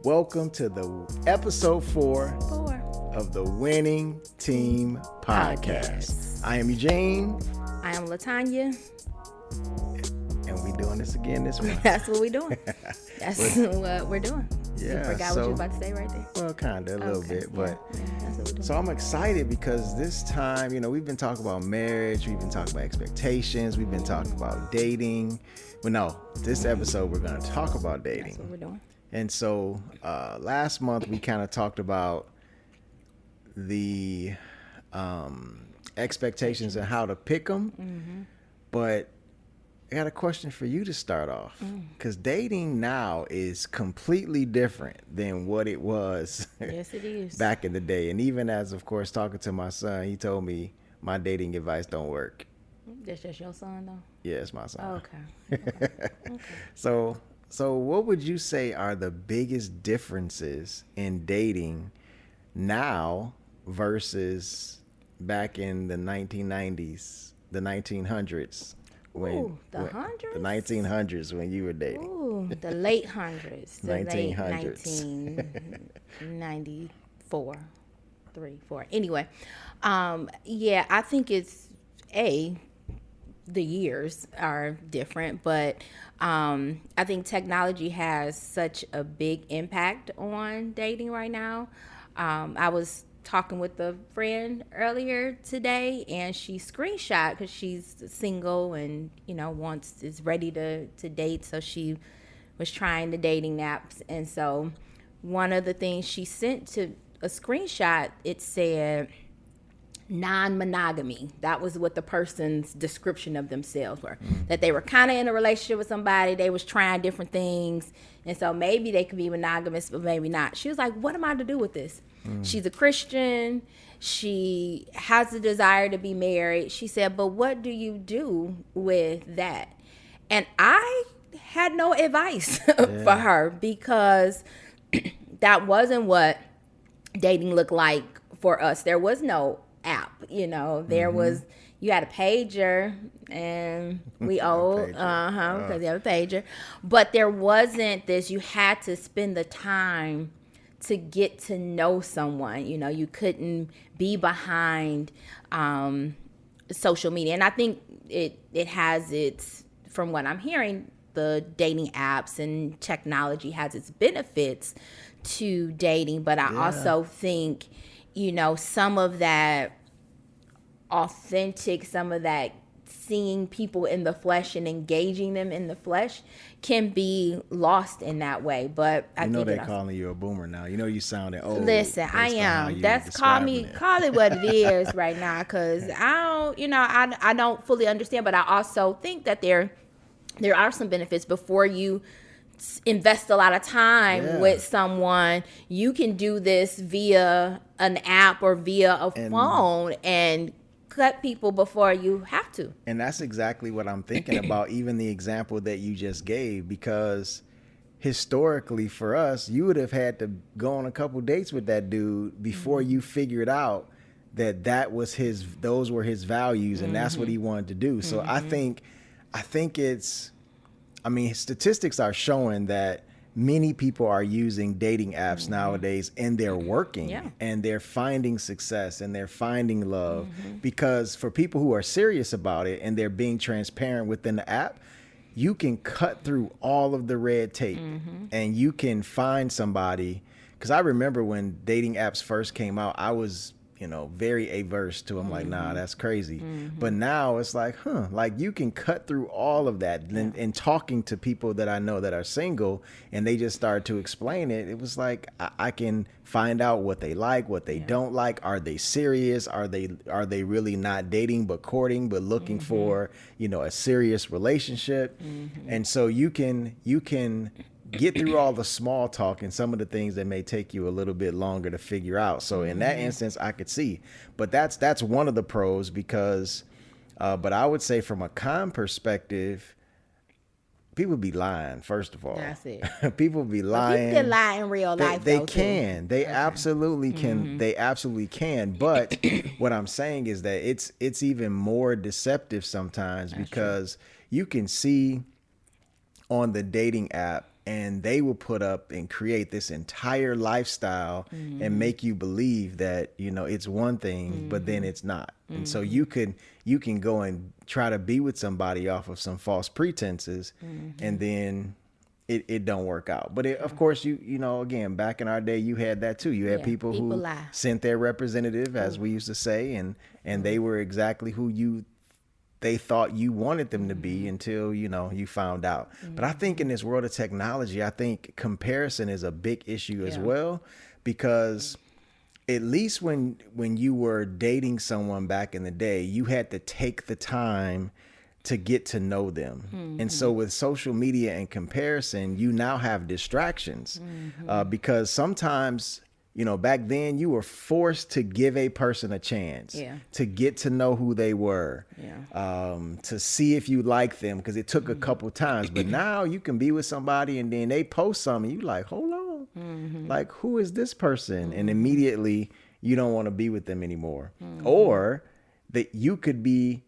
Welcome to the episode 4 of the Winning Team Podcast. I am Eugene. I am LaTanya. And we doing this again this month. That's what we're doing. That's what we're doing. Yeah. You forgot what you were about to say right there? Well, kind of, a little bit. But yeah, that's what we're doing. So I'm excited because this time, we've been talking about marriage. We've been talking about expectations. We've been talking about dating. But no, this episode, we're going to talk about dating. That's what we're doing. And so last month, we kind of talked about the expectations and how to pick them. Mm-hmm. But I got a question for you to start off, because dating now is completely different than what it was. Yes, it is. Back in the day. And even as, of course, talking to my son, he told me my dating advice don't work. That's just your son, though? Yeah, it's my son. Okay. So what would you say are the biggest differences in dating now versus back in the 1990s, the 1900s? The 1900s when you were dating. Ooh, the late hundreds. The 1900s. Late 1994, 3, 4. Anyway, I think it's the years are different, but I think technology has such a big impact on dating right now. I was talking with a friend earlier today, and she screenshot because she's single and is ready to date, so she was trying the dating apps. And so one of the things she sent to a screenshot, it said non-monogamy. That was what the person's description of themselves were. That they were kind of in a relationship with somebody, they was trying different things, and so maybe they could be monogamous, but maybe not. She was like, what am I to do with this? She's a Christian. She has a desire to be married. She said, but what do you do with that? And I had no advice for her, because that wasn't what dating looked like for us. There was no app, there was, you had a pager, and we old, because you have a pager, but there wasn't this, you had to spend the time to get to know someone. You couldn't be behind social media. And I think it has its, from what I'm hearing, the dating apps and technology has its benefits to dating, but I also think some of that authentic, some of that seeing people in the flesh and engaging them in the flesh can be lost in that way. But I think they're calling you a boomer now. You sounding old. Listen, I am. That's call it what it is right now, because I don't fully understand, but I also think that there are some benefits. Before you invest a lot of time with someone, you can do this via an app or via a phone and cut people before you have to. And that's exactly what I'm thinking about, even the example that you just gave, because historically for us, you would have had to go on a couple dates with that dude before you figured out that was those were his values, and that's what he wanted to do. So I think it's, statistics are showing that many people are using dating apps nowadays, and they're working and they're finding success and they're finding love, because for people who are serious about it and they're being transparent within the app, you can cut through all of the red tape and you can find somebody. Because I remember when dating apps first came out, I was very averse to them. Like, nah, that's crazy. But now it's like, you can cut through all of that. And talking to people that I know that are single, and they just started to explain it, it was like, I can find out what they like, what they don't like. Are they serious? Are they really not dating but courting, but looking for, a serious relationship? And so you can get through all the small talk and some of the things that may take you a little bit longer to figure out. So in that instance, I could see, but that's one of the pros, because, but I would say from a con perspective, people be lying. First of all, that's it. People be lying. People can lie in real life. They can. They absolutely can. They absolutely can. But what I'm saying is that it's even more deceptive sometimes, because you can see on the dating app and they will put up and create this entire lifestyle and make you believe that, you know, it's one thing, but then it's not. And so you can go and try to be with somebody off of some false pretenses, and then it don't work out. But of course, you know, again, back in our day, you had that too. You had people who lie. sent their representative, as we used to say, and they were exactly who they thought you wanted them to be until, you know, you found out. But I think in this world of technology, I think comparison is a big issue as well, because at least when you were dating someone back in the day, you had to take the time to get to know them. And so with social media and comparison, you now have distractions, because sometimes, you know, back then you were forced to give a person a chance to get to know who they were, to see if you like them, because it took a couple times. But now you can be with somebody and then they post something, you like, hold on, like, who is this person? And immediately you don't want to be with them anymore. Or that you could be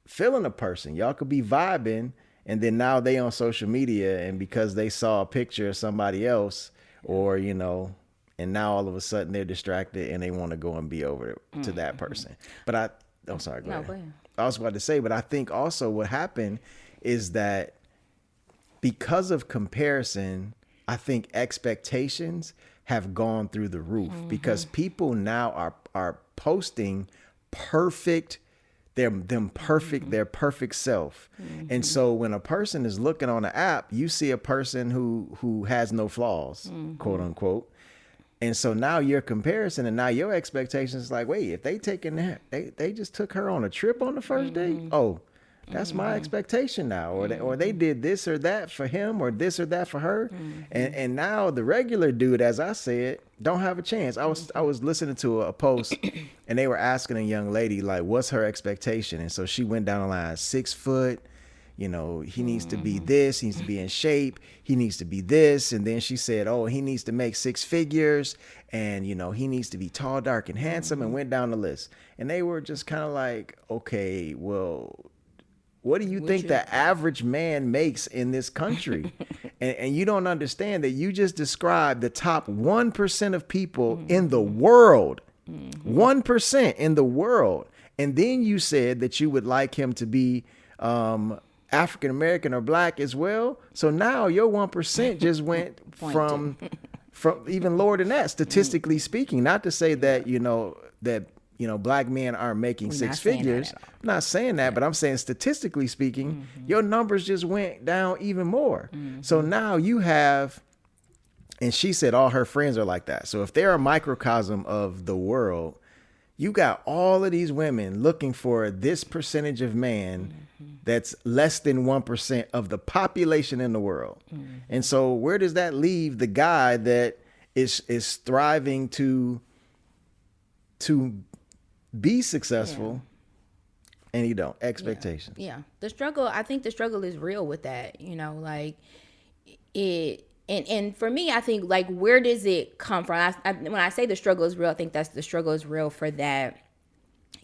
feeling a person, y'all could be vibing, and then now they on social media, and because they saw a picture of somebody else, or, you know, and now all of a sudden they're distracted and they want to go and be over to that person. But I'm sorry, go ahead. I was about to say, but I think also what happened is that because of comparison, I think expectations have gone through the roof, because people now are posting perfect, their perfect self. And so when a person is looking on the app, you see a person who has no flaws, quote unquote. And so now your comparison and now your expectations is like, wait, if they just took her on a trip on the first date. Oh, that's my expectation now. Or they did this or that for him, or this or that for her. And now the regular dude, as I said, don't have a chance. I was listening to a post and they were asking a young lady, like, what's her expectation? And so she went down the line, 6 foot, you know, he needs to be this, he needs to be in shape, he needs to be this. And then she said, oh, he needs to make 6 figures, and, you know, he needs to be tall, dark, and handsome, and went down the list. And they were just kind of like, okay, well, what do you think the average man makes in this country? and you don't understand that you just described the top 1% of people in the world, 1% in the world. And then you said that you would like him to be African American or black as well. So now your 1% just went from even lower than that, statistically speaking. Not to say that, black men aren't making 6 figures. I'm not saying that, but I'm saying statistically speaking, your numbers just went down even more. So now you have, and she said all her friends are like that. So if they're a microcosm of the world, you got all of these women looking for this percentage of man that's less than 1% of the population in the world. And so where does that leave the guy that is thriving to be successful, and he don't? Expectations. The struggle, I think the struggle is real with that, like it. And for me, I think, like, where does it come from? When I say the struggle is real, I think that's the struggle is real for that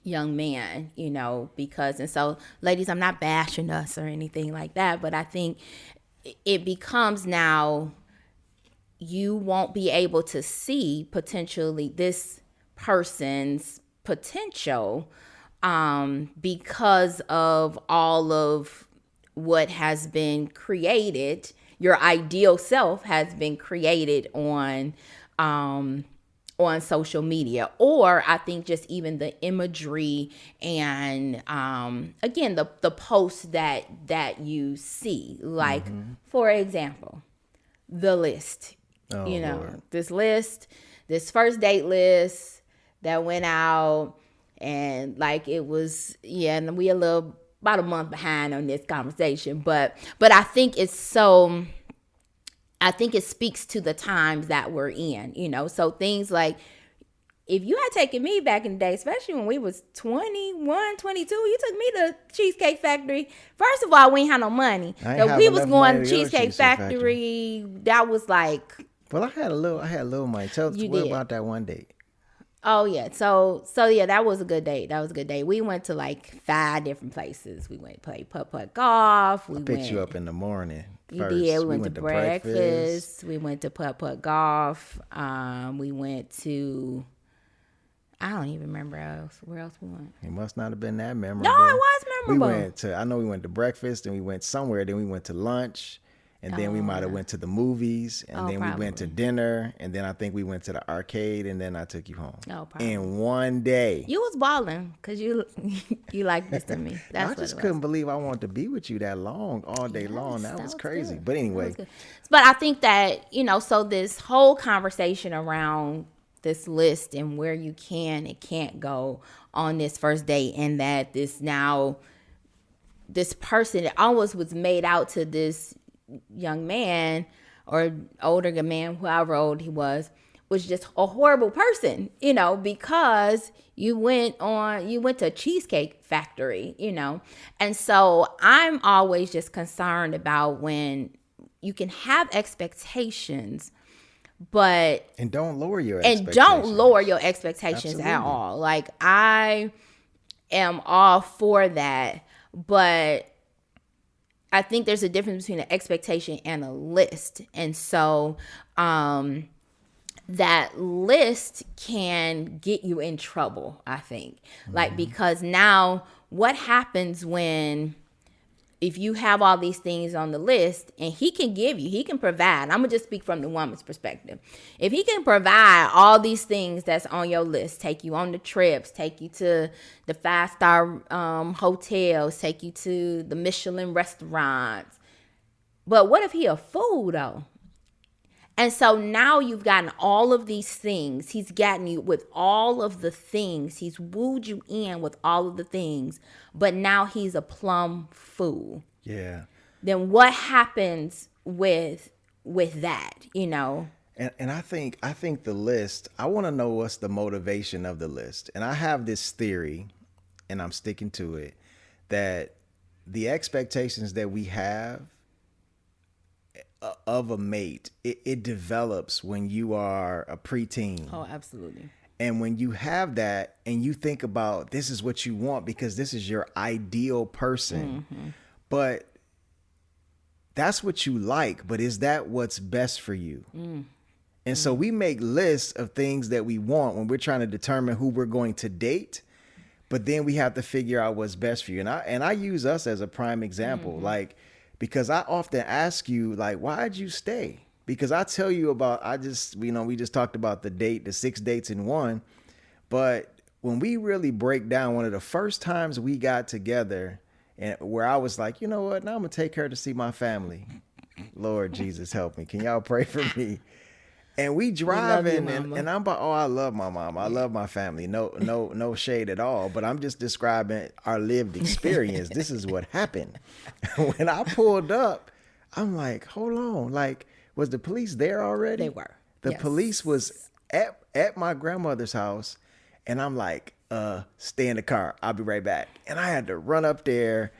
young man, because, and so ladies, I'm not bashing us or anything like that, but I think it becomes now you won't be able to see potentially this person's potential because of all of what has been created. Your ideal self has been created on social media, or I think just even the imagery and again the posts that you see. Like, for example, the list. Lord. This first date list that went out, and like it was, and we about a month behind on this conversation, but I think it speaks to the times that we're in, so things like, if you had taken me back in the day, especially when we was 21, 22, you took me to Cheesecake Factory. First of all, we ain't had no money. So we was going to Cheesecake Factory. That was like, well, I had a little money. Tell us about that one date. Oh yeah, so yeah, that was a good day. That was a good day. We went to like 5 different places. We went to play putt golf. We Picked you went. up in the morning You first. did. We went to breakfast. breakfast. We went to putt golf. We went to. I don't even remember where else we went. It must not have been that memorable. No, it was memorable. I know we went to breakfast and we went somewhere. Then we went to lunch. And then we might have went to the movies, and then we went to dinner, and then I think we went to the arcade, and then I took you home. Oh, probably. In one day. You was balling because you like this to me. That's I just couldn't believe I wanted to be with you that long, all day long. That was crazy. Good. But anyway. But I think that, so this whole conversation around this list and where you can and can't go on this first date, and that this person, it almost was made out to this young man or older man, however old he was just a horrible person, because you went to a Cheesecake Factory, and so I'm always just concerned about when you can have expectations, but don't lower your expectations at all. Like, I am all for that, but I think there's a difference between an expectation and a list. And so that list can get you in trouble, I think. Like, because now what happens if you have all these things on the list and he can provide, I'm going to just speak from the woman's perspective. If he can provide all these things that's on your list, take you on the trips, take you to the 5-star hotels, take you to the Michelin restaurants. But what if he a fool though? And so now you've gotten all of these things. He's gotten you with all of the things. He's wooed you in with all of the things. But now he's a plum fool. Yeah. Then what happens with that, And I think the list, I want to know what's the motivation of the list. And I have this theory, and I'm sticking to it, that the expectations that we have of a mate, it develops when you are a preteen. Oh, absolutely. And when you have that and you think about this is what you want because this is your ideal person, but that's what you like, but is that what's best for you? And so we make lists of things that we want when we're trying to determine who we're going to date, but then we have to figure out what's best for you. And I use us as a prime example, like, because I often ask you, like, why'd you stay? Because I tell you about, we just talked about the 6 dates in one. But when we really break down, one of the first times we got together and where I was like, you know what, now I'm going to take her to see my family. Lord Jesus, help me. Can y'all pray for me? And we driving and I'm about, I love my mom. I love my family. No shade at all. But I'm just describing our lived experience. This is what happened. When I pulled up, I'm like, hold on. Like, was the police there already? They were. The police was at my grandmother's house. And I'm like, stay in the car. I'll be right back. And I had to run up there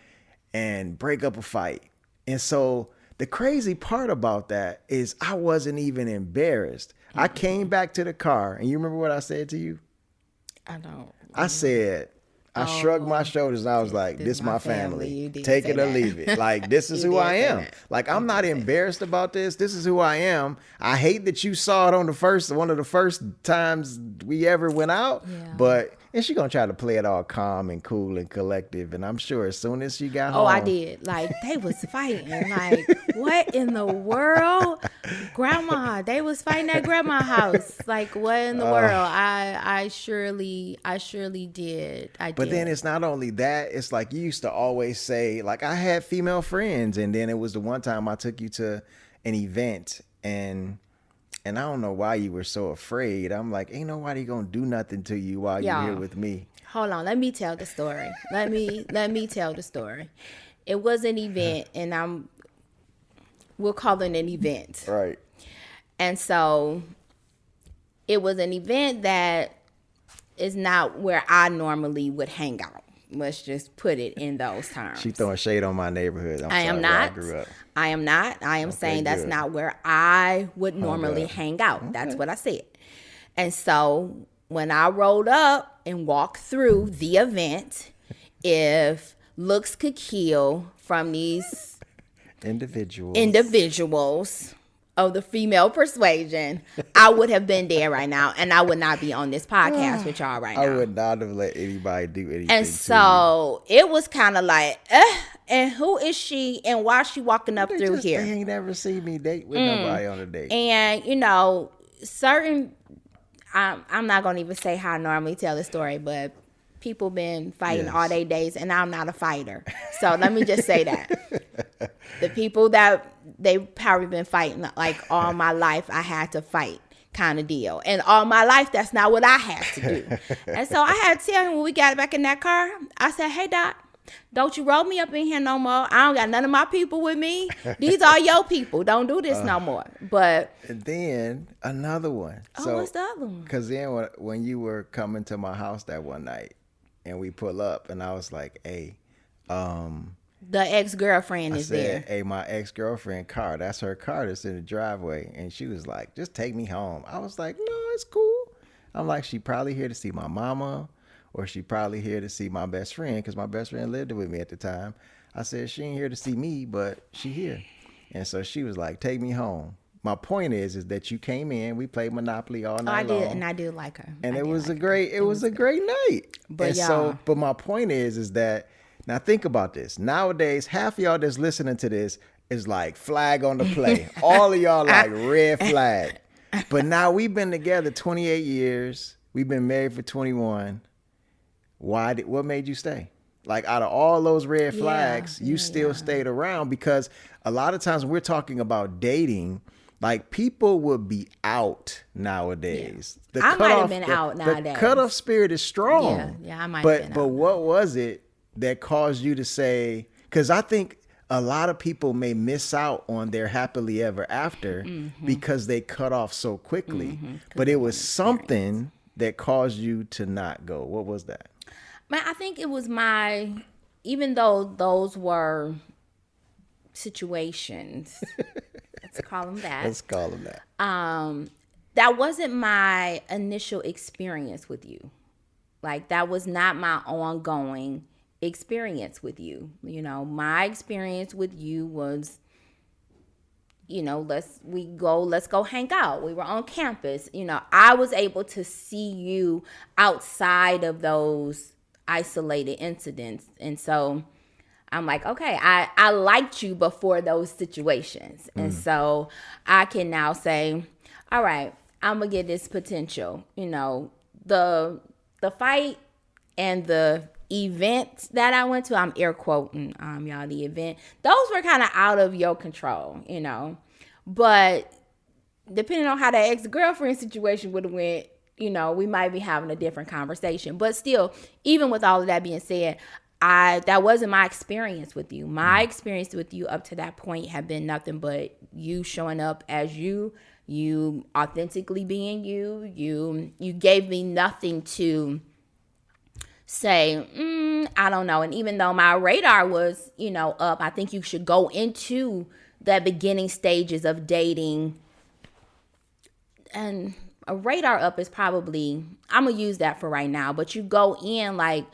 and break up a fight. And so the crazy part about that is I wasn't even embarrassed. I came back to the car, and you remember what I said to you? I don't. I said, I shrugged my shoulders, and I was like, this is my family. Take it or leave it. Like, this is who I am. Like, I'm not embarrassed about this. This is who I am. I hate that you saw it on one of the first times we ever went out, but... And she gonna try to play it all calm and cool and collective. And I'm sure as soon as she got home. Oh, I did. Like, they was fighting. Like, what in the world? Grandma, they was fighting at grandma's house. Like, what in the world? I surely did. But then it's not only that. It's like you used to always say, like, I had female friends. And then it was the one time I took you to an event and I don't know why you were so afraid. I'm like, ain't nobody gonna do nothing to you while you're here with me. Hold on, let me tell the story. Let me tell the story. It was an event, and we'll call it an event. Right. And so it was an event that is not where I normally would hang out. Let's just put it in those terms. She throwing shade on my neighborhood. I am not. I grew up. I am not. I am saying that's not where I would normally hang out. Okay. That's what I said. And so when I rolled up and walked through the event, if looks could kill from these individuals of the female persuasion, I would have been there right now, and I would not be on this podcast with y'all right now. I would not have let anybody do anything. And so it was kind of like, and who is she, and why is she walking up through here? They ain't never seen me date with nobody on a date. And certain, I'm not gonna even say how I normally tell the story, but people been fighting all their days, and I'm not a fighter. So let me just say that. The people that they probably been fighting, like all my life, I had to fight kind of deal. And all my life, that's not what I had to do. And so I had to tell him when we got back in that car, I said, hey, Doc, don't you roll me up in here no more. I don't got none of my people with me. These are your people. Don't do this no more. But and then another one. Oh, what's the other one? Because then when you were coming to my house that one night, and we pull up, and I was like, hey, the ex-girlfriend is there. Hey, my ex-girlfriend car, that's her car that's in the driveway. And she was like, just take me home. I was like, no, it's cool. I'm like, she probably here to see my mama, or she probably here to see my best friend, because my best friend lived with me at the time. I said, she ain't here to see me, but she here. And so she was like, take me home. My point is that you came in, we played Monopoly all night long. And I did like her. And it was a great night. But my point is that, now think about this. Nowadays, half of y'all that's listening to this is like flag on the play. All of y'all like red flag. But now we've been together 28 years. We've been married for 21. What made you stay? Like, out of all those red flags, you still stayed around, because a lot of times when we're talking about dating, like, people would be out nowadays. Yeah. I might have been out nowadays. The cutoff spirit is strong. Yeah, I might have been out. But what was it that caused you to say, because I think a lot of people may miss out on their happily ever after because they cut off so quickly. But it was something that caused you to not go. What was that? Man, I think it was even though those were situations, let's call them that. That wasn't my initial experience with you. Like, that was not my ongoing experience with you. My experience with you was, let's go hang out. We were on campus. I was able to see you outside of those isolated incidents. And so I'm like, okay, I liked you before those situations. And so I can now say, all right, I'm going to get this potential. The fight and the event that I went to, I'm air quoting, y'all, the event, those were kind of out of your control, but depending on how that ex-girlfriend situation would have went, we might be having a different conversation. But still, even with all of that being said, that wasn't my experience with you. My experience with you up to that point had been nothing but you showing up as you authentically being you gave me nothing to say, I don't know. And even though my radar was, up, I think you should go into the beginning stages of dating, and a radar up is probably, I'm going to use that for right now, but you go in like,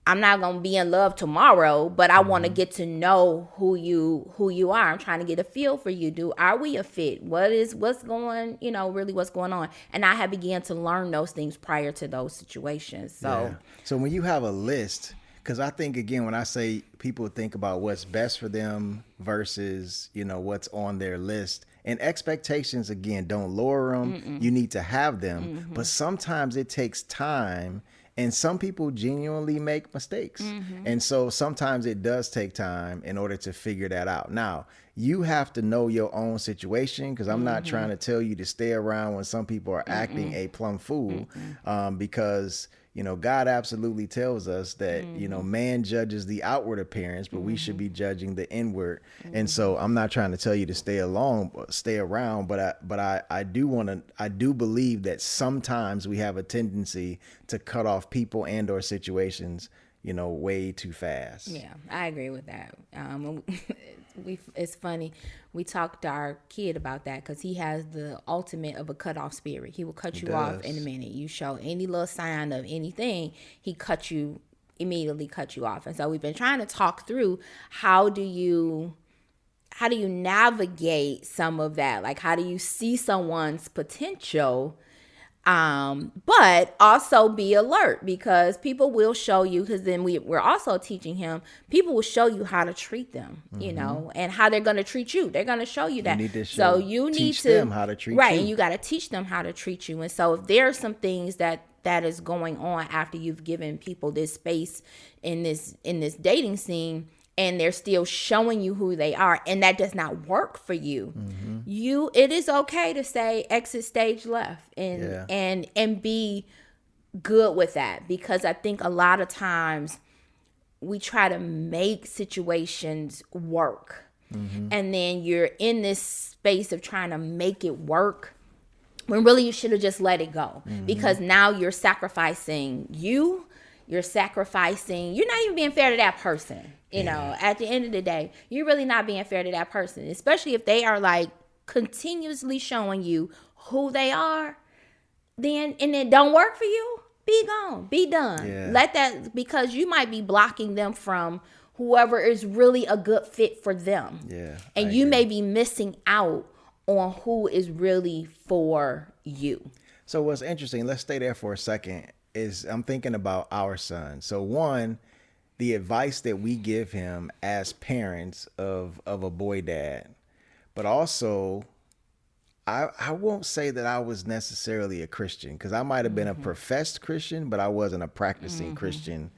I'm not going to be in love tomorrow, but I want to get to know who you are. I'm trying to get a feel for you. Are we a fit? What's going, really what's going on? And I had began to learn those things prior to those situations. So when you have a list, because I think, again, when I say people think about what's best for them versus, what's on their list, and expectations, again, don't lower them. You need to have them. But sometimes it takes time, and some people genuinely make mistakes. And so sometimes it does take time in order to figure that out. Now, you have to know your own situation, because I'm not trying to tell you to stay around when some people are acting a plumb fool, because God absolutely tells us that, man judges the outward appearance, but we should be judging the inward. And so I'm not trying to tell you to stay around, but I do believe that sometimes we have a tendency to cut off people and or situations, way too fast. Yeah, I agree with that. It's funny. We talked to our kid about that because he has the ultimate of a cutoff spirit. He will cut you off in a minute. You show any little sign of anything, he immediately cut you off. And so we've been trying to talk through how do you navigate some of that? Like, how do you see someone's potential? But also be alert, because people will show you, because then we're also teaching him, people will show you how to treat them, and how they're going to treat you. They're going to show you that. You need to teach them how to treat you. Right. And you got to teach them how to treat you. And so if there are some things that is going on after you've given people this space in this dating scene, and they're still showing you who they are, and that does not work for you, it is okay to say exit stage left and be good with that. Because I think a lot of times we try to make situations work, and then you're in this space of trying to make it work when really you should have just let it go, because now you're sacrificing you're not even being fair to that person. At the end of the day, you're really not being fair to that person, especially if they are like continuously showing you who they are, and it don't work for you. Be gone, be done. Yeah. Let that, because you might be blocking them from whoever is really a good fit for them. Yeah. And you may be missing out on who is really for you. So what's interesting, let's stay there for a second, is I'm thinking about our son. So one, the advice that we give him as parents of a boy dad, but also I won't say that I was necessarily a Christian, because I might have been a professed Christian, but I wasn't a practicing Christian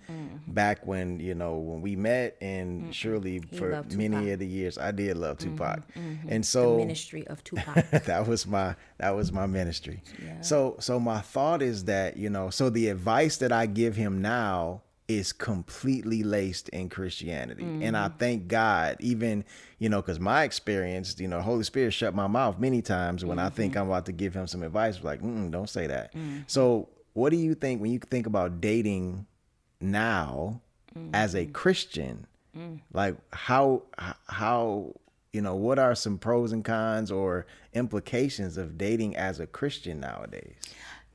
back when, when we met, and surely for many of the years I did love Tupac. And so the ministry of Tupac. that was my ministry. Yeah. So my thought is that, so the advice that I give him now is completely laced in Christianity. And I thank God, even, because my experience, Holy Spirit shut my mouth many times when I think I'm about to give him some advice, like, don't say that. So what do you think when you think about dating now as a Christian? Like how, what are some pros and cons or implications of dating as a Christian nowadays?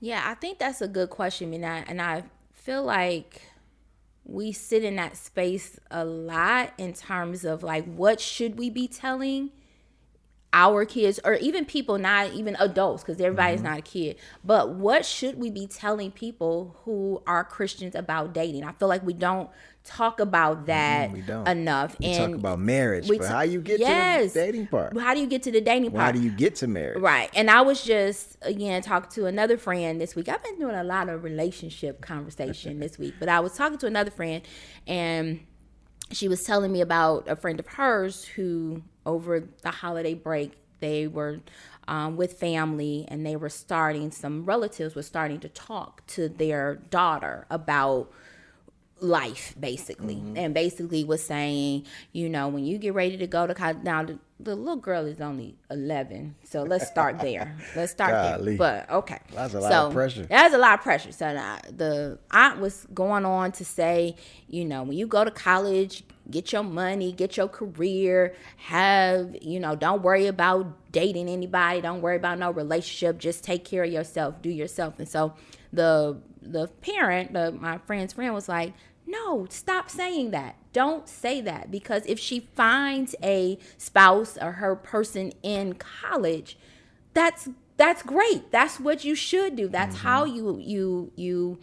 Yeah, I think that's a good question. And I feel like we sit in that space a lot in terms of like, what should we be telling our kids, or even people, not even adults, because everybody's not a kid, but what should we be telling people who are Christians about dating? I feel like we don't talk about that enough. We talk about marriage, but how you get to the dating part? How do you get to the dating part? How do you get to marriage? Right. And I was just, again, talking to another friend this week. I've been doing a lot of relationship conversation this week, but I was talking to another friend, and she was telling me about a friend of hers who, over the holiday break, they were with family, and some relatives were starting to talk to their daughter about life, basically. And basically was saying, when you get ready to go to college, now the little girl is only 11, so let's start there. There. But okay, that's a lot of pressure. That's a lot of pressure. So now, the aunt was going on to say, when you go to college, get your money, get your career, don't worry about dating anybody, don't worry about no relationship, just take care of yourself, do yourself. And so the parent, my friend's friend, was like, no, stop saying that. Don't say that, because if she finds a spouse or her person in college, that's great. That's what you should do. That's how you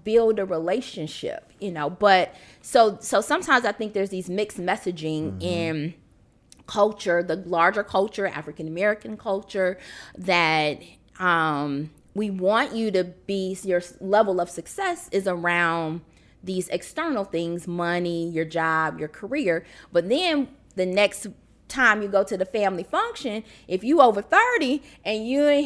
build a relationship, But so sometimes I think there's these mixed messaging in culture, the larger culture, African American culture, that we want you to be, your level of success is around these external things, money, your job, your career. But then the next time you go to the family function, if you over 30 and you don't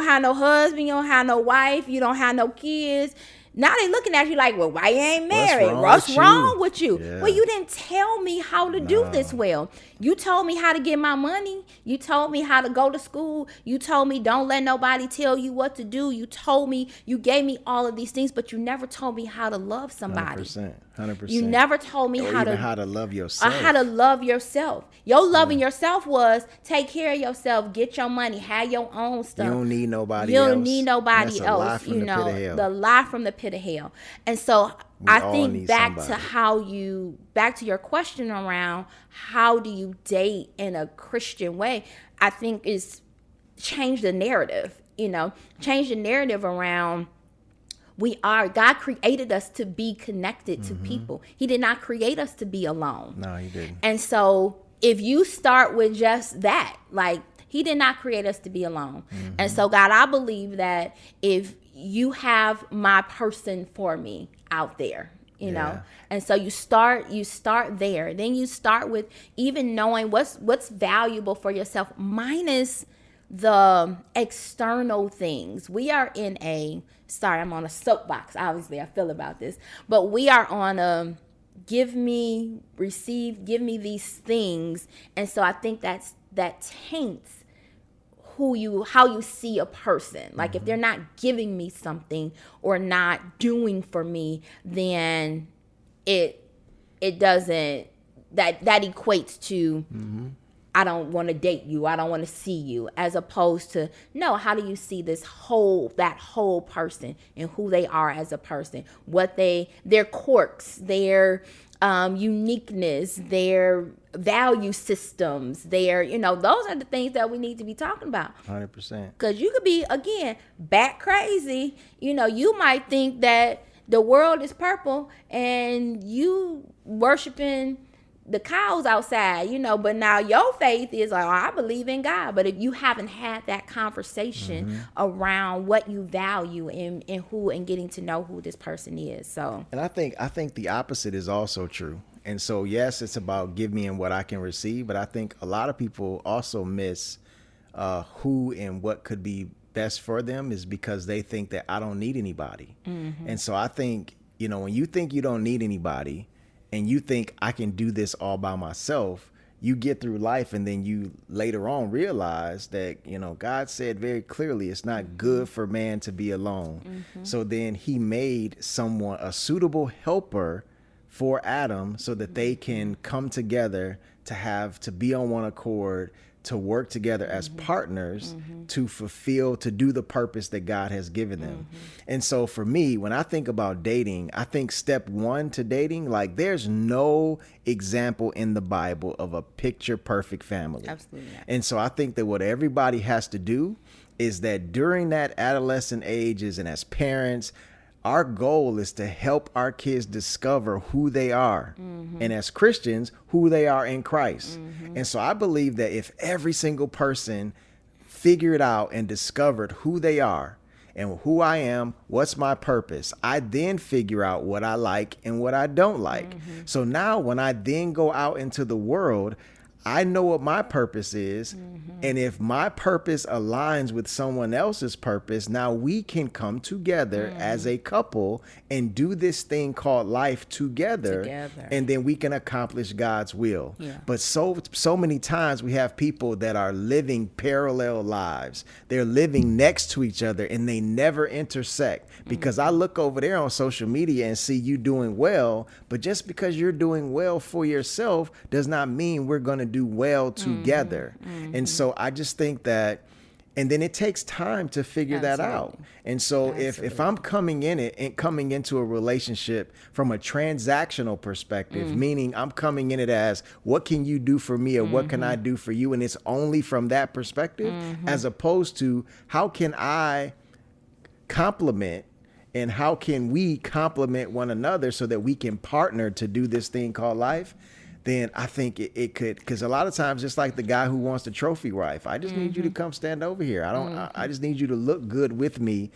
have no husband, you don't have no wife, you don't have no kids, Now they looking at you like, well, why you ain't married? What's wrong with you? Yeah. Well, you didn't tell me how to do this well. You told me how to get my money. You told me how to go to school. You told me don't let nobody tell you what to do. You told me, you gave me all of these things, but you never told me how to love somebody. 100%. You never told me how to love yourself. How to love yourself. Your loving yourself was take care of yourself, get your money, have your own stuff. You don't need nobody else. else. You don't need nobody That's else. A lie from the pit of hell. The lie from the pit of hell. And so I think back to your question around how do you date in a Christian way, I think is change the narrative, change the narrative around God created us to be connected to people. He did not create us to be alone. No, he didn't. And so if you start with just that, like he did not create us to be alone. And so God, I believe that if you have my person for me out there, you know, and so you start there. Then you start with even knowing what's valuable for yourself minus the external things. We are in I'm on a soapbox, obviously I feel about this, but we are on a give me these things. And so I think that taints how you see a person. Like if they're not giving me something or not doing for me, then it doesn't, that equates to I don't want to date you. I don't want to see you. As opposed to, no, how do you see that whole person and who they are as a person? Their quirks, their uniqueness, their value systems, those are the things that we need to be talking about. 100%. Because you could be, again, bat crazy. You might think that the world is purple and you worshiping the cows outside, but now your faith is like, I believe in God. But if you haven't had that conversation around what you value and who, and getting to know who this person is. So, and I think the opposite is also true. And so, yes, it's about give me and what I can receive. But I think a lot of people also miss who and what could be best for them is because they think that I don't need anybody. And so I think, when you think you don't need anybody, and you think I can do this all by myself, you get through life and then you later on realize that, God said very clearly it's not good for man to be alone. So then he made someone, a suitable helper for Adam so that they can come together to be on one accord, to work together as partners to do the purpose that God has given them. And so for me, when I think about dating, I think step one to dating, like there's no example in the Bible of a picture perfect family. Absolutely not. And so I think that what everybody has to do is that during that adolescent ages and as parents, our goal is to help our kids discover who they are. And as Christians, who they are in Christ. And so I believe that if every single person figured out and discovered who they are and who I am, what's my purpose, I then figure out what I like and what I don't like. So now when I then go out into the world, I know what my purpose is. And if my purpose aligns with someone else's purpose, now we can come together as a couple and do this thing called life together. And then we can accomplish God's will. But so many times we have people that are living parallel lives. They're living next to each other and they never intersect, because I look over there on social media and see you doing well, but just because you're doing well for yourself does not mean we're going to do well together. And so I just think that, and then it takes time to figure that out. And so if I'm coming into a relationship from a transactional perspective, meaning I'm coming in it as what can you do for me or what can I do for you, and it's only from that perspective, as opposed to how can I complement and how can we complement one another so that we can partner to do this thing called life, then I think it could, because a lot of times, just like the guy who wants the trophy wife, I just need you to come stand over here. I just need you to look good with me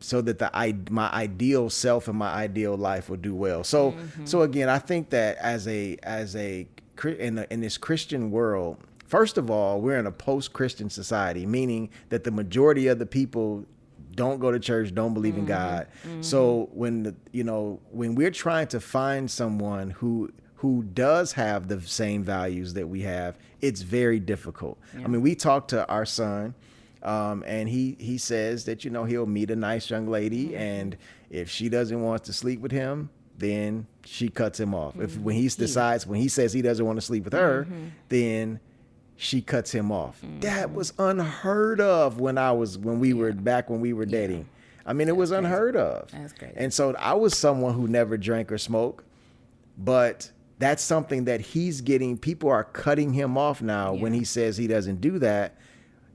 so that my ideal self and my ideal life will do well. So again, I think that in this Christian world, first of all, we're in a post-Christian society, meaning that the majority of the people don't go to church, don't believe in God. So when when we're trying to find someone who does have the same values that we have, it's very difficult. I mean, we talked to our son, and he says that he'll meet a nice young lady, and if she doesn't want to sleep with him, then she cuts him off. If when he says he doesn't want to sleep with her, then she cuts him off. That was unheard of when we were dating. I mean, it was unheard of. That's crazy. And so I was someone who never drank or smoked, but that's something that he's getting. People are cutting him off now when he says he doesn't do that.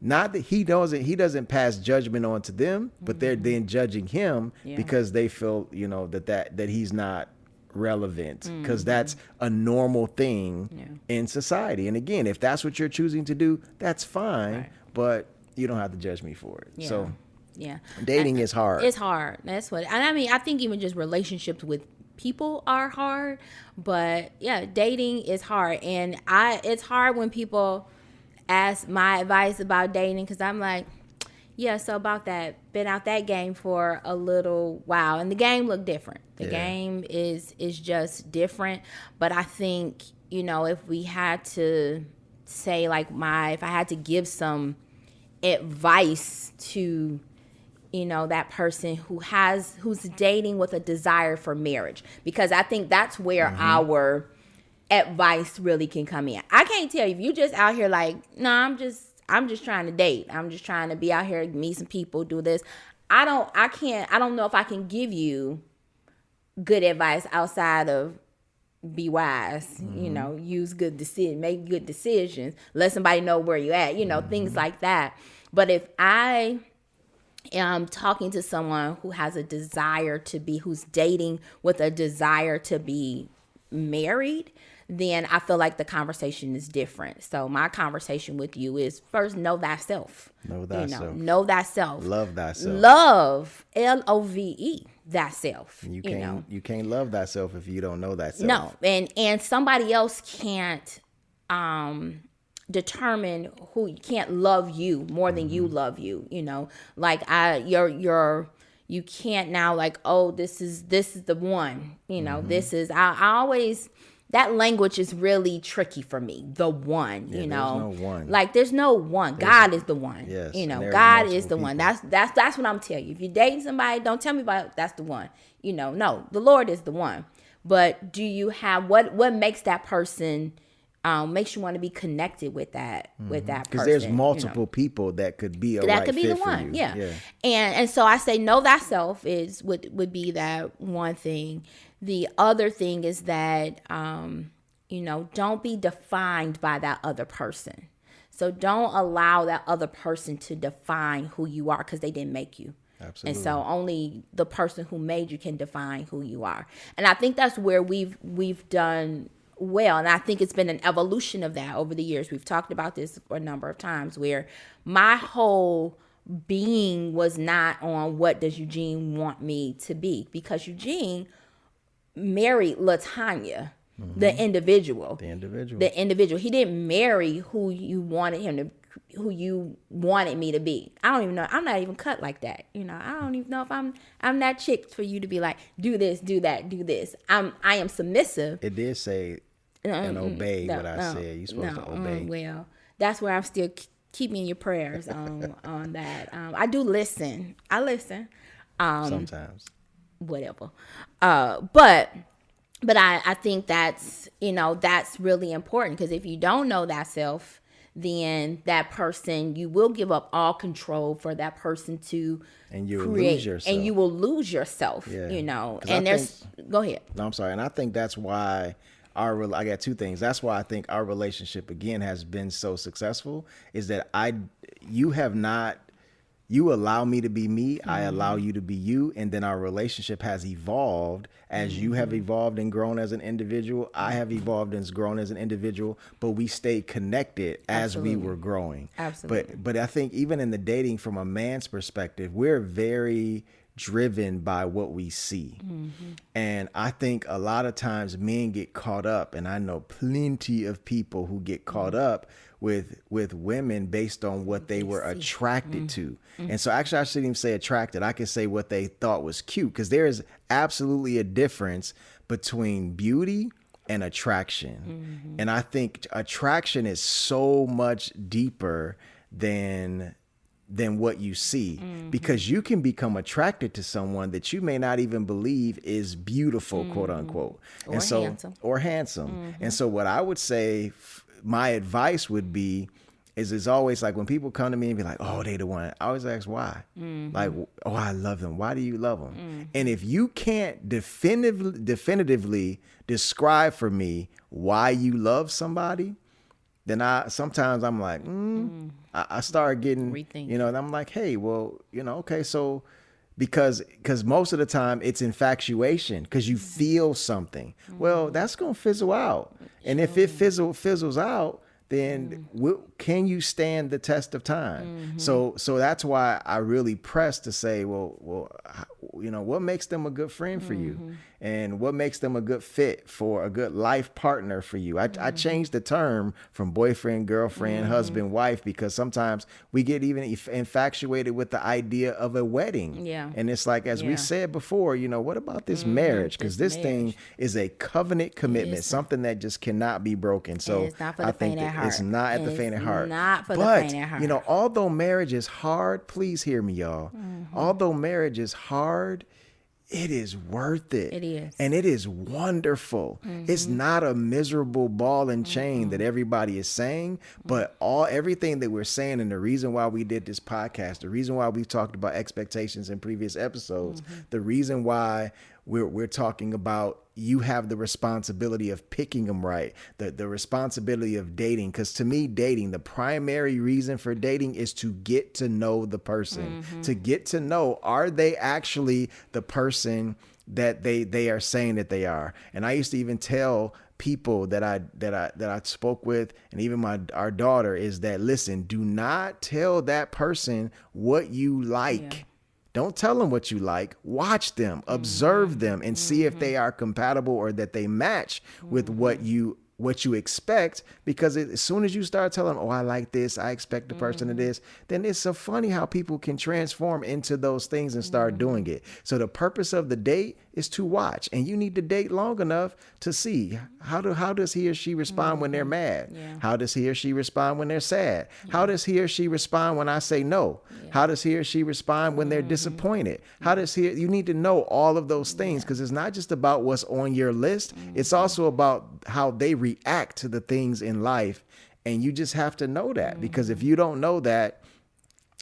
Not that he doesn't pass judgment on to them, but they're then judging him because they feel, that he's not relevant, because that's a normal thing in society. And again, if that's what you're choosing to do, that's fine, but you don't have to judge me for it. So dating is hard. It's hard. And I mean, I think even just relationships with people are hard, but dating is hard. And it's hard when people ask my advice about dating, because I'm like, so about that, been out that game for a little while, and the game looked different. The game is just different. But I think, if we had to say, like, if I had to give some advice to that person who's dating with a desire for marriage, because I think that's where our advice really can come in. I can't tell you if you just out here like, no, I'm just trying to date. I'm just trying to be out here, meet some people, do this. I don't know if I can give you good advice outside of be wise, use good decisions, make good decisions, let somebody know where you at, things like that. But if I am talking to someone who has a desire who's dating with a desire to be married, then I feel like the conversation is different. So my conversation with you is, first, know thyself. Know thyself. Know thyself. Love thyself. Love, Love, thyself. You can't love thyself if you don't know thyself. No, and somebody else can't determine who can't love you more than you love you. Like you can't now, like, oh, this is the one. This is I always. That language is really tricky for me. The one, there's no one. Like, there's no one. God is the one. Yes, God is the one. That's what I'm telling you. If you're dating somebody, don't tell me about that's the one. No, the Lord is the one. But do you have what makes that person makes you want to be connected with that person? Because there's multiple people that could be a right fit for you. That could be the one. Yeah. And so I say, know thyself would be that one thing. The other thing is that, don't be defined by that other person. So don't allow that other person to define who you are, because they didn't make you. Absolutely. And so only the person who made you can define who you are. And I think that's where we've done well. And I think it's been an evolution of that over the years. We've talked about this a number of times, where my whole being was not on what does Eugene want me to be, because Eugene married LaTanya, the individual. He didn't marry who you wanted me to be. I don't even know. I'm not even cut like that. I don't even know if I'm that chick for you to be like, do this, do that, do this. I am submissive. It did say and obey what I said. You're supposed to obey. Well, that's where I'm still keep me in your prayers on that. I do listen. I listen. Sometimes. Whatever. But I think that's really important, because if you don't know thyself, then that person, you will give up all control for that person to and you create, lose yourself. and you will lose yourself. Go ahead. No, I'm sorry, and I think that's why I got two things. That's why I think our relationship again has been so successful, is that you allow me to be me, I allow you to be you, and then our relationship has evolved as you have evolved and grown as an individual. I have evolved and grown as an individual, but we stayed connected as we were growing. Absolutely. But I think even in the dating, from a man's perspective, we're very driven by what we see. And I think a lot of times men get caught up, and I know plenty of people who get caught up with women based on what they were attracted to. And so actually I shouldn't even say attracted. I could say what they thought was cute, because there is absolutely a difference between beauty and attraction. And I think attraction is so much deeper than what you see, because you can become attracted to someone that you may not even believe is beautiful, quote unquote, or handsome. And so what I would say, my advice would be, is it's always like when people come to me and be like, oh, they the one. I always ask why. Like, oh, I love them. Why do you love them? And if you can't definitively describe for me why you love somebody, then sometimes I'm like, I start getting, Rethink. and I'm like, hey, well, okay, so because most of the time it's infatuation, because you feel something. Well, that's gonna fizzle out, and if it fizzles out, then can you stand the test of time? So that's why I really press to say, well, what makes them a good friend for you, and what makes them a good fit for a good life partner for you. I changed the term from boyfriend, girlfriend, husband, wife, because sometimes we get even infatuated with the idea of a wedding. And it's like, as we said before, what about this marriage? Because this thing is a covenant commitment, something that just cannot be broken. So it's not for the faint at heart. It's not at the faint at heart. Not for the faint at heart. But, although marriage is hard, please hear me, y'all. Although marriage is hard, it is worth it. It is. And it is wonderful. It's not a miserable ball and chain that everybody is saying, but everything that we're saying, and the reason why we did this podcast, the reason why we've talked about expectations in previous episodes, the reason why we're talking about you have the responsibility of picking them right, the responsibility of dating. Because to me, dating, the primary reason for dating is to get to know the person, to get to know, are they actually the person that they are saying that they are? And I used to even tell people that I spoke with, and even our daughter, is that, listen, do not tell that person what you like. Yeah. Don't tell them what you like. Watch them, observe them, and see if they are compatible or that they match with what you expect. Because as soon as you start telling them, oh, I like this, I expect the person to this, then it's so funny how people can transform into those things and start doing it. So the purpose of the date is to watch, and you need to date long enough to see how does he or she respond when they're mad? Yeah. How does he or she respond when they're sad? Yeah. How does he or she respond when I say no? Yeah. How does he or she respond when they're disappointed? You need to know all of those things, because it's not just about what's on your list. It's also about how they react to the things in life. And you just have to know that, because if you don't know that,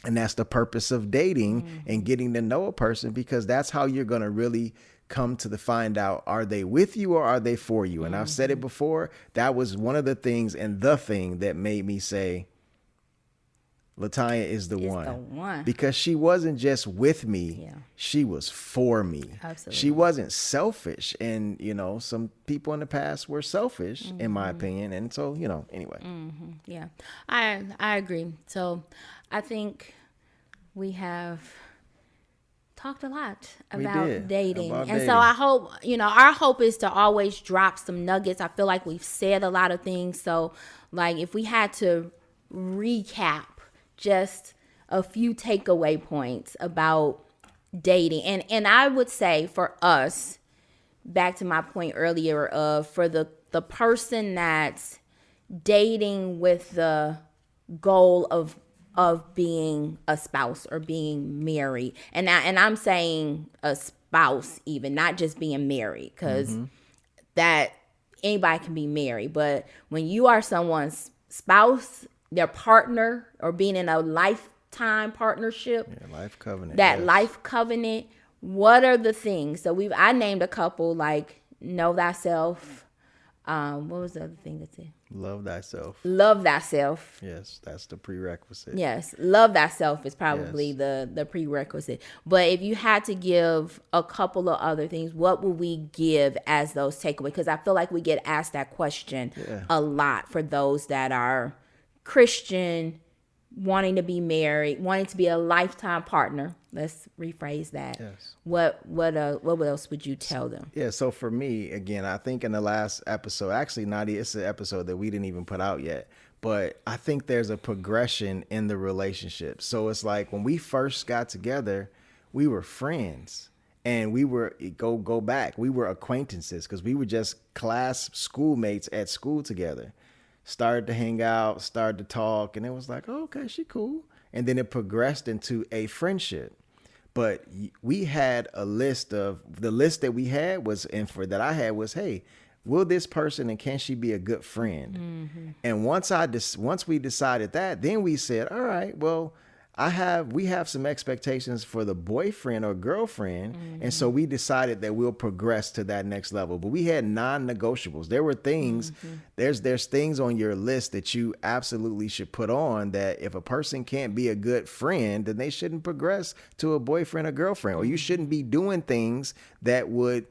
and that's the purpose of dating and getting to know a person, because that's how you're going to really come to find out, are they with you or are they for you? And I've said it before, that was one of the things, and the thing that made me say, LaTanya is the one. Because she wasn't just with me, she was for me. Absolutely. She wasn't selfish. And, some people in the past were selfish, in my opinion. And so, anyway. Yeah, I agree. So I think we have talked a lot about dating. So I hope, our hope is to always drop some nuggets. I feel like we've said a lot of things. So like, if we had to recap just a few takeaway points about dating, and I would say for us, back to my point earlier of, for the person that's dating with the goal of being a spouse or being married, and I'm saying a spouse, even not just being married, because that anybody can be married, but when you are someone's spouse, their partner, or being in a lifetime partnership, life covenant, life covenant, what are the things? So I named a couple, like know thyself. What was the other thing that's it? Love thyself. Love thyself. Yes, that's the prerequisite. Yes, love thyself is probably the prerequisite. But if you had to give a couple of other things, what would we give as those takeaways? Because I feel like we get asked that question a lot for those that are Christian, wanting to be married, wanting to be a lifetime partner. Let's rephrase that. Yes. What else would you tell them? Yeah, so for me, again, I think in the last episode, actually, Nadia, it's an episode that we didn't even put out yet, but I think there's a progression in the relationship. So it's like when we first got together, we were friends, and we were, go back, we were acquaintances because we were just class schoolmates at school together. Started to hang out, started to talk, and it was like, oh, okay, she cool. And then it progressed into a friendship. But we had the list that we had was, and for that I had was, hey, will this person and can she be a good friend? Mm-hmm. And once we decided that, then we said, all right, well, we have some expectations for the boyfriend or girlfriend. Mm-hmm. And so we decided that we'll progress to that next level. But we had non-negotiables. There were things, there's things on your list that you absolutely should put on that if a person can't be a good friend, then they shouldn't progress to a boyfriend or girlfriend, or you shouldn't be doing things that would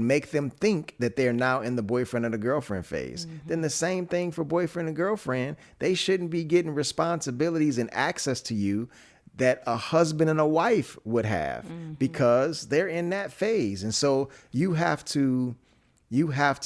make them think that they're now in the boyfriend or the girlfriend phase. Mm-hmm. Then the same thing for boyfriend and girlfriend. They shouldn't be getting responsibilities and access to you that a husband and a wife would have, because they're in that phase. And so you have to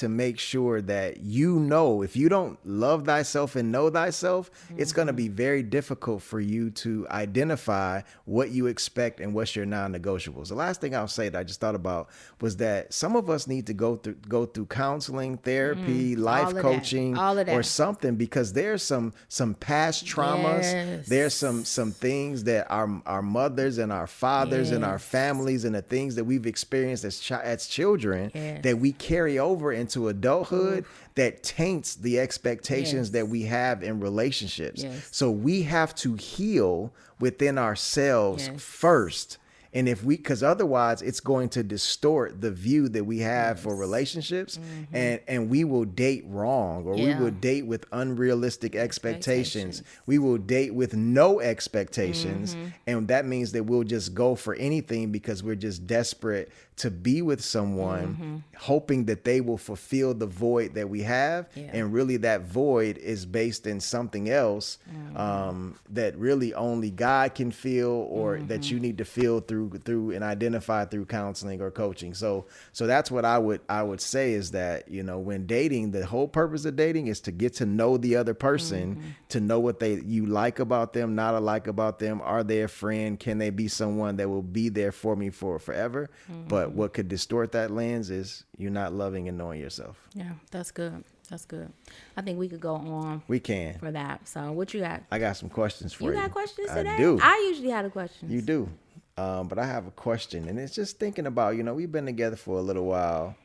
make sure that, if you don't love thyself and know thyself, it's going to be very difficult for you to identify what you expect and what's your non-negotiables. The last thing I'll say that I just thought about was that some of us need to go through counseling, therapy, life coaching, or something, because there's some past traumas. Yes. There's some things that our mothers and our fathers and our families and the things that we've experienced as children that we carry over into adulthood that taints the expectations that we have in relationships. So we have to heal within ourselves first. And because otherwise it's going to distort the view that we have for relationships, and we will date wrong, or we will date with unrealistic expectations. We will date with no expectations. And that means that we'll just go for anything because we're just desperate to be with someone, hoping that they will fulfill the void that we have. And really that void is based in something else that really only God can feel, or that you need to feel through and identify through counseling or coaching. So that's what I would say is that, when dating, the whole purpose of dating is to get to know the other person, to know what you like about them, not like about them. Are they a friend? Can they be someone that will be there for me for forever? But what could distort that lens is you not loving and knowing yourself. Yeah, that's good. That's good. I think we could go on. We can. For that. So what you got? I got some questions for you. You got questions today? I do. I usually have the questions. You do. But I have a question, and it's just thinking about, we've been together for a little while,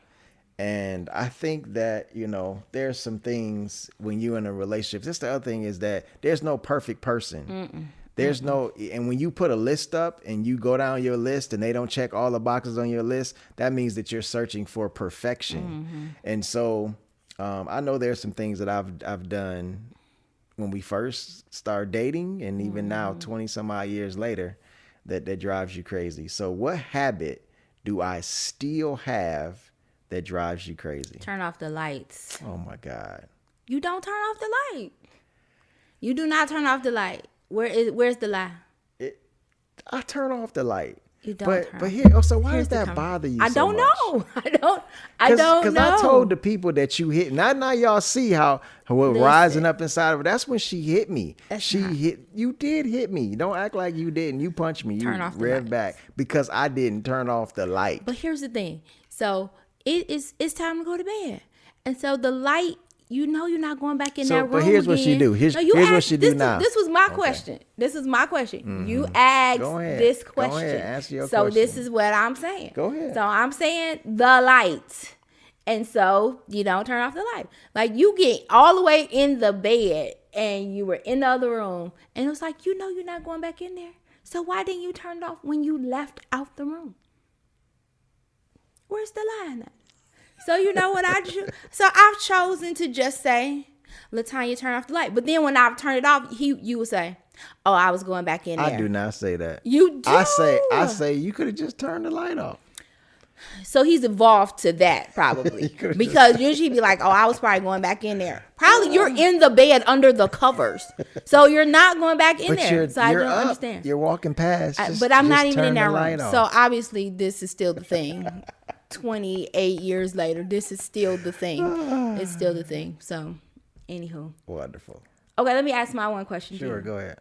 and I think that, there's some things when you're in a relationship. This the other thing is that there's no perfect person. There's no, and when you put a list up and you go down your list and they don't check all the boxes on your list, that means that you're searching for perfection. And so I know there's some things that I've done when we first started dating, and even now 20 some odd years later, that drives you crazy. So what habit do I still have that drives you crazy? Turn off the lights. Oh my God. You don't turn off the light. You do not turn off the light. Where's the lie? I turn off the light. You don't. But here, so why does that bother you? I don't know. I don't know. Because I told the people that you hit. Now y'all see how rising up inside of her. That's when she hit me. You did hit me. Don't act like you didn't. You punched me. Turn you off the revved back because I didn't turn off the light. But here's the thing. So it's time to go to bed, and so the light. You're not going back in that room. But here's what she do. Here's what she do now. This was my question. This is my question. You asked this question. Go ahead. Answer your question. question. This is what I'm saying. Go ahead. So I'm saying the light. And so you don't turn off the light. Like you get all the way in the bed and you were in the other room. And it was like, you're not going back in there. So why didn't you turn it off when you left out the room? Where's the lie in that? So you know what I do? So I've chosen to just say, LaTanya, turn off the light. But then when I've turned it off, you would say, oh, I was going back in there. I do not say that. You do. I say you could have just turned the light off. So he's evolved to that probably because usually he'd be like, "Oh, I was probably going back in there." Probably you're in the bed under the covers, so you're not going back in there. So I don't understand. You're walking past, but I'm not even in that room. So obviously, this is still the thing. 28 years later, this is still the thing. It's still the thing. So, anywho, wonderful. Okay, let me ask my one question. Sure, go ahead.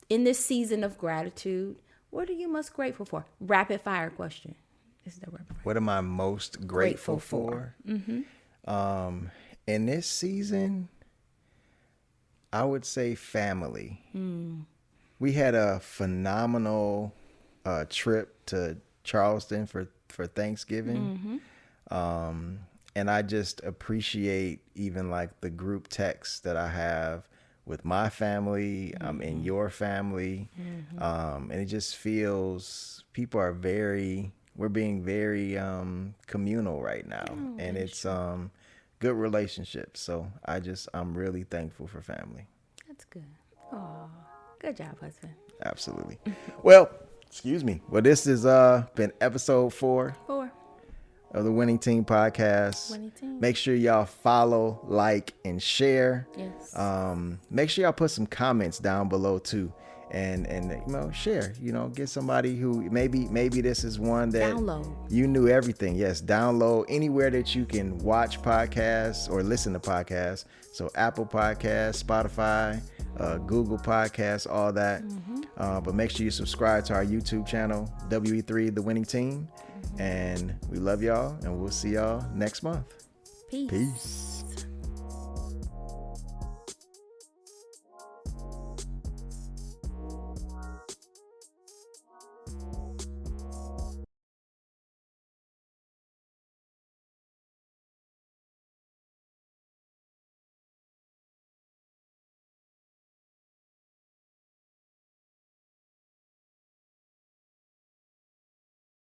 In this season of gratitude, what are you most grateful for? Rapid fire question. This is the rapid fire. What am I most grateful for? Mm-hmm. In this season, I would say family. We had a phenomenal trip to Charleston for Thanksgiving. And I just appreciate even like the group texts that I have with my family, and your family. And it just feels we're being very communal right now. And it's good relationships. So I'm really thankful for family. That's good. Oh, good job, husband. Absolutely. Well, excuse me. Well, this has been episode 4 of the Winning Team Podcast. Winning Team. Make sure y'all follow, like, and share. Yes. Make sure y'all put some comments down below too, and share. Get somebody who maybe this is one that you knew everything. Yes, download anywhere that you can watch podcasts or listen to podcasts. So Apple Podcasts, Spotify, Google Podcasts, all that. But make sure you subscribe to our YouTube channel, WE3 The Winning Team. And we love y'all, and we'll see y'all next month. Peace.